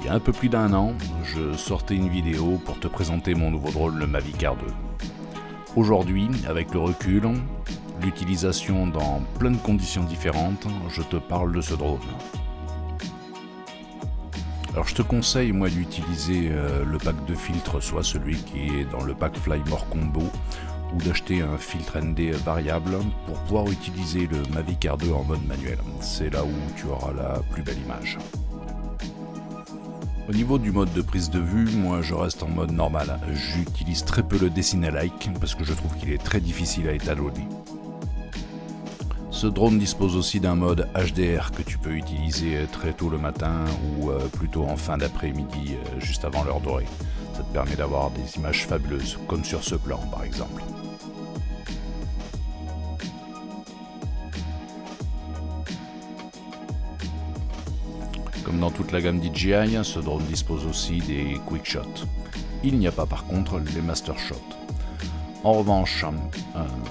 Il y a un peu plus d'un an, je sortais une vidéo pour te présenter mon nouveau drone, le Mavic Air 2. Aujourd'hui, avec le recul, l'utilisation dans plein de conditions différentes, je te parle de ce drone. Alors je te conseille moi d'utiliser le pack de filtres, soit celui qui est dans le pack Fly More Combo, ou d'acheter un filtre ND variable pour pouvoir utiliser le Mavic Air 2 en mode manuel. C'est là où tu auras la plus belle image. Au niveau du mode de prise de vue, moi je reste en mode normal. J'utilise très peu le Dessiner-like parce que je trouve qu'il est très difficile à étalonner. Ce drone dispose aussi d'un mode HDR que tu peux utiliser très tôt le matin ou plutôt en fin d'après-midi, juste avant l'heure dorée. Ça te permet d'avoir des images fabuleuses, comme sur ce plan par exemple. Comme dans toute la gamme DJI, ce drone dispose aussi des quick shots. Il n'y a pas par contre les master shots. En revanche,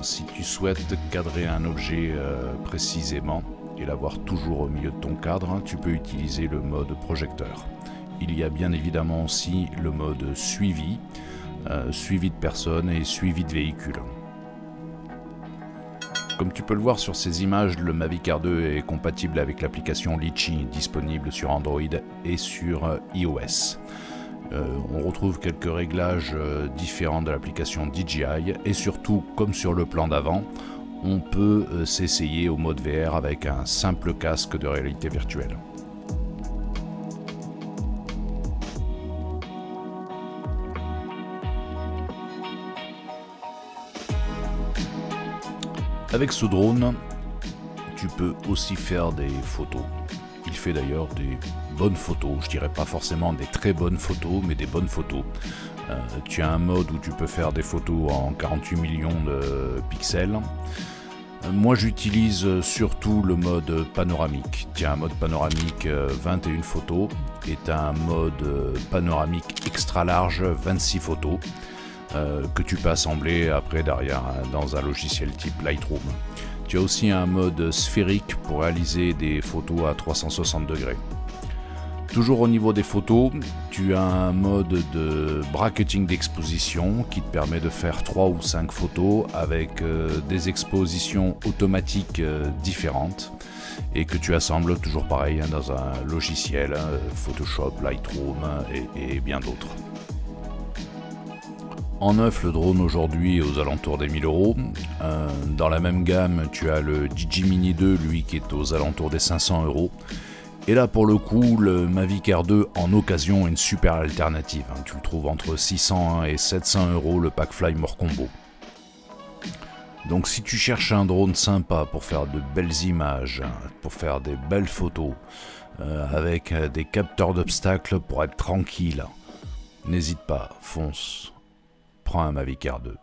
si tu souhaites cadrer un objet précisément et l'avoir toujours au milieu de ton cadre, tu peux utiliser le mode projecteur. Il y a bien évidemment aussi le mode suivi, suivi de personnes et suivi de véhicules. Comme tu peux le voir sur ces images, le Mavic Air 2 est compatible avec l'application Litchi disponible sur Android et sur iOS. On retrouve quelques réglages différents de l'application DJI et surtout, comme sur le plan d'avant, on peut s'essayer au mode VR avec un simple casque de réalité virtuelle. Avec ce drone, tu peux aussi faire des photos. Il fait d'ailleurs des bonnes photos, je dirais pas forcément des très bonnes photos, mais des bonnes photos. Tu as un mode où tu peux faire des photos en 48 millions de pixels. Moi j'utilise surtout le mode panoramique. Tu as un mode panoramique 21 photos et tu as un mode panoramique extra large 26 photos. Que tu peux assembler après derrière dans un logiciel type Lightroom. Tu as aussi un mode sphérique pour réaliser des photos à 360 degrés. Toujours au niveau des photos, tu as un mode de bracketing d'exposition qui te permet de faire 3 ou 5 photos avec des expositions automatiques différentes et que tu assembles toujours pareil dans un logiciel, Photoshop, Lightroom et bien d'autres. En neuf, le drone aujourd'hui est aux alentours des 1000 €. Dans la même gamme, tu as le DJI Mini 2, lui qui est aux alentours des 500 €. Et là, pour le coup, le Mavic Air 2 en occasion est une super alternative. Tu le trouves entre 600 et 700 € le pack Fly More Combo. Donc si tu cherches un drone sympa pour faire de belles images, pour faire des belles photos, avec des capteurs d'obstacles pour être tranquille, n'hésite pas, fonce. Prends un Mavic Air 2.